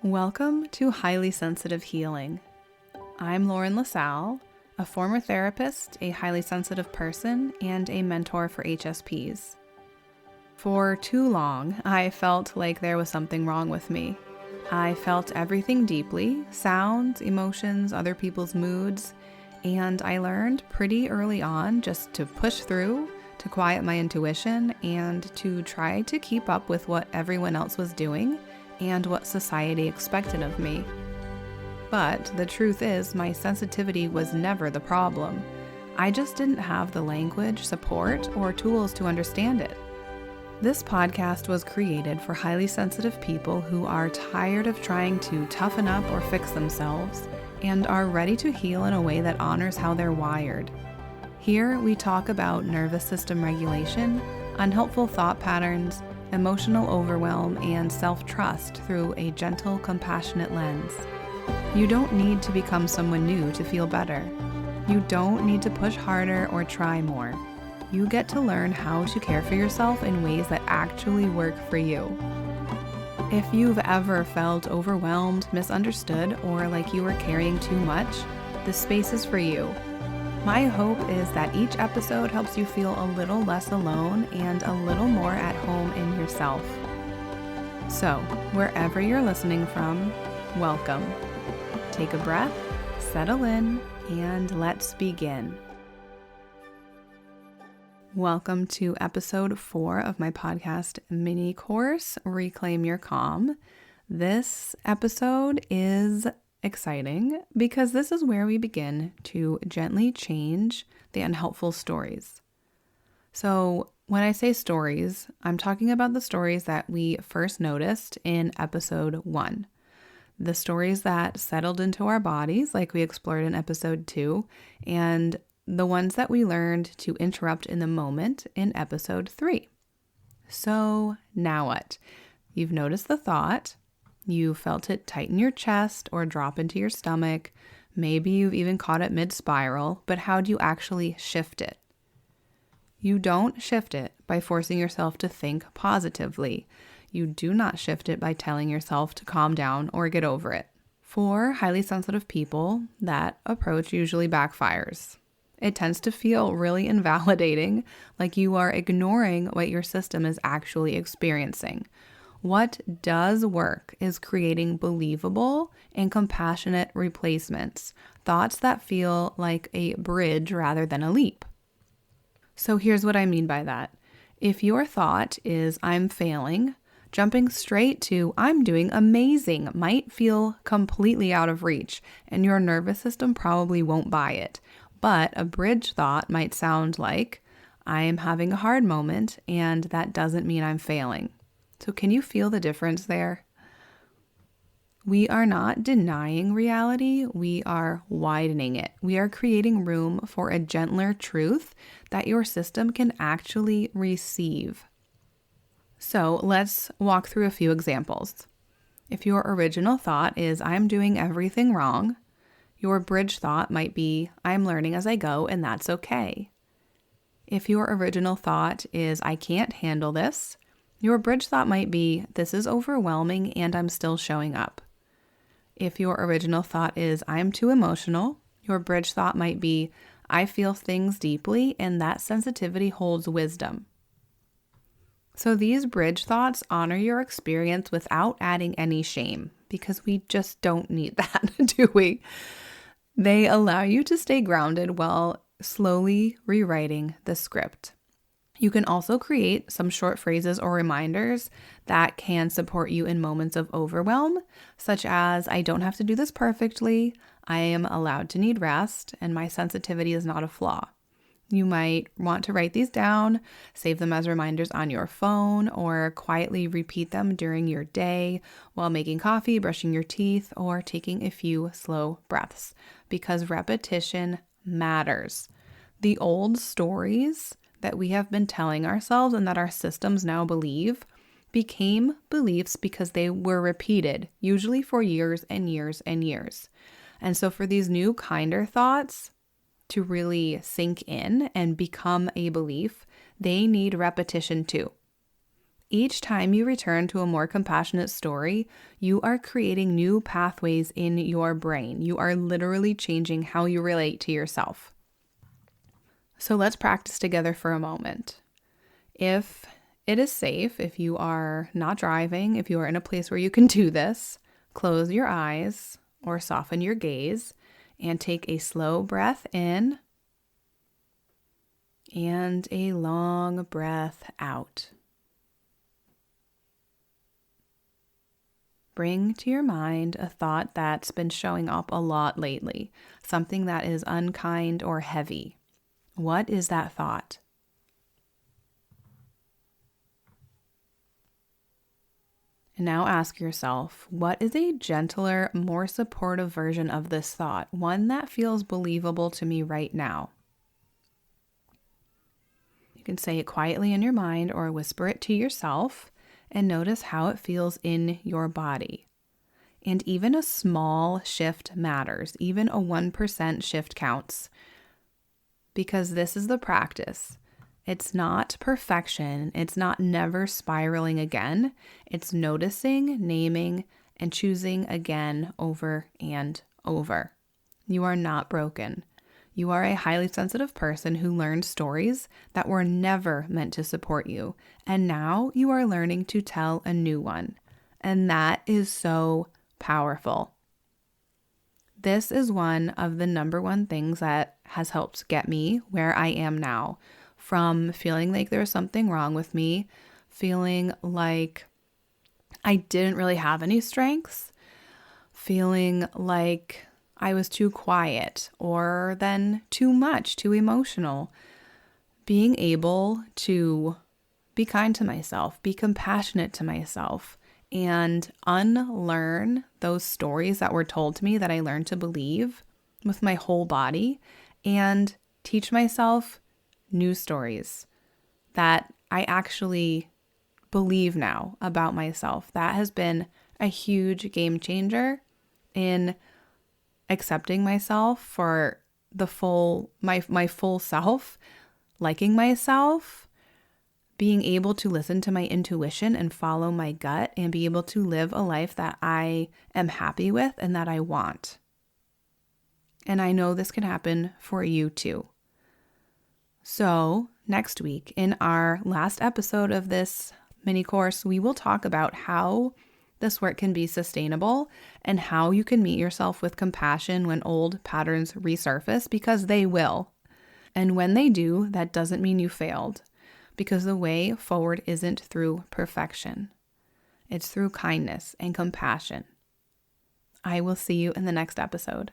Welcome to Highly Sensitive Healing. I'm Lauren LaSalle, a former therapist, a highly sensitive person, and a mentor for HSPs. For too long, I felt like there was something wrong with me. I felt everything deeply, sounds, emotions, other people's moods, and I learned pretty early on just to push through, to quiet my intuition, and to try to keep up with what everyone else was doing and what society expected of me. But the truth is, my sensitivity was never the problem. I just didn't have the language, support, or tools to understand it. This podcast was created for highly sensitive people who are tired of trying to toughen up or fix themselves and are ready to heal in a way that honors how they're wired. Here, we talk about nervous system regulation, unhelpful thought patterns, emotional overwhelm, and self-trust through a gentle, compassionate lens. You don't need to become someone new to feel better. You don't need to push harder or try more. You get to learn how to care for yourself in ways that actually work for you. If you've ever felt overwhelmed, misunderstood, or like you were carrying too much, this space is for you. My hope is that each episode helps you feel a little less alone and a little more at home in yourself. So, wherever you're listening from, welcome. Take a breath, settle in, and let's begin. Welcome to episode 4 of my podcast mini course, Reclaim Your Calm. This episode is exciting because this is where we begin to gently change the unhelpful stories. So when I say stories, I'm talking about the stories that we first noticed in episode 1. The stories that settled into our bodies, like we explored in episode 2, and the ones that we learned to interrupt in the moment in episode 3. So now what? You've noticed the thought. You felt it tighten your chest or drop into your stomach. Maybe you've even caught it mid-spiral, but how do you actually shift it? You don't shift it by forcing yourself to think positively. You do not shift it by telling yourself to calm down or get over it. For highly sensitive people, that approach usually backfires. It tends to feel really invalidating, like you are ignoring what your system is actually experiencing. What does work is creating believable and compassionate replacements, thoughts that feel like a bridge rather than a leap. So here's what I mean by that. If your thought is, I'm failing, jumping straight to, I'm doing amazing, might feel completely out of reach, and your nervous system probably won't buy it. But a bridge thought might sound like, I am having a hard moment, and that doesn't mean I'm failing. So can you feel the difference there? We are not denying reality, we are widening it. We are creating room for a gentler truth that your system can actually receive. So let's walk through a few examples. If your original thought is, I'm doing everything wrong, your bridge thought might be, I'm learning as I go and that's okay. If your original thought is, I can't handle this, your bridge thought might be, this is overwhelming and I'm still showing up. If your original thought is, I'm too emotional, your bridge thought might be, I feel things deeply and that sensitivity holds wisdom. So these bridge thoughts honor your experience without adding any shame, because we just don't need that, do we? They allow you to stay grounded while slowly rewriting the script. You can also create some short phrases or reminders that can support you in moments of overwhelm, such as, I don't have to do this perfectly, I am allowed to need rest, and my sensitivity is not a flaw. You might want to write these down, save them as reminders on your phone, or quietly repeat them during your day while making coffee, brushing your teeth, or taking a few slow breaths, because repetition matters. The old stories that we have been telling ourselves and that our systems now believe became beliefs because they were repeated, usually for years and years and years. And so for these new, kinder thoughts to really sink in and become a belief, they need repetition too. Each time you return to a more compassionate story, you are creating new pathways in your brain. You are literally changing how you relate to yourself. So let's practice together for a moment. If it is safe, if you are not driving, if you are in a place where you can do this, close your eyes or soften your gaze and take a slow breath in and a long breath out. Bring to your mind a thought that's been showing up a lot lately, something that is unkind or heavy. What is that thought? And now ask yourself, what is a gentler, more supportive version of this thought? One that feels believable to me right now. You can say it quietly in your mind or whisper it to yourself and notice how it feels in your body. And even a small shift matters. Even a 1% shift counts. Because this is the practice. It's not perfection. It's not never spiraling again. It's noticing, naming, and choosing again over and over. You are not broken. You are a highly sensitive person who learned stories that were never meant to support you. And now you are learning to tell a new one. And that is so powerful. This is one of the number one things that has helped get me where I am now. From feeling like there was something wrong with me, feeling like I didn't really have any strengths, feeling like I was too quiet or then too much, too emotional. Being able to be kind to myself, be compassionate to myself, and unlearn those stories that were told to me that I learned to believe with my whole body and teach myself new stories that I actually believe now about myself. That has been a huge game changer in accepting myself for the my full self, liking myself, being able to listen to my intuition and follow my gut and be able to live a life that I am happy with and that I want. And I know this can happen for you too. So next week, in our last episode of this mini course, we will talk about how this work can be sustainable and how you can meet yourself with compassion when old patterns resurface, because they will. And when they do, that doesn't mean you failed, because the way forward isn't through perfection. It's through kindness and compassion. I will see you in the next episode.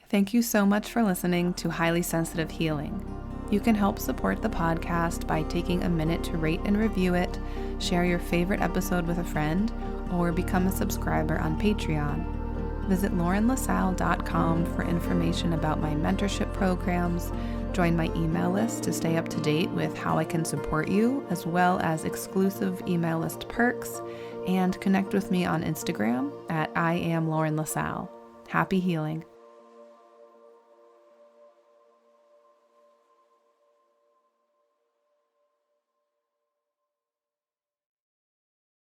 Thank you so much for listening to Highly Sensitive Healing. You can help support the podcast by taking a minute to rate and review it, share your favorite episode with a friend, or become a subscriber on Patreon. Visit laurenlasalle.com for information about my mentorship programs, join my email list to stay up to date with how I can support you, as well as exclusive email list perks, and connect with me on Instagram at I am Lauren LaSalle. Happy healing.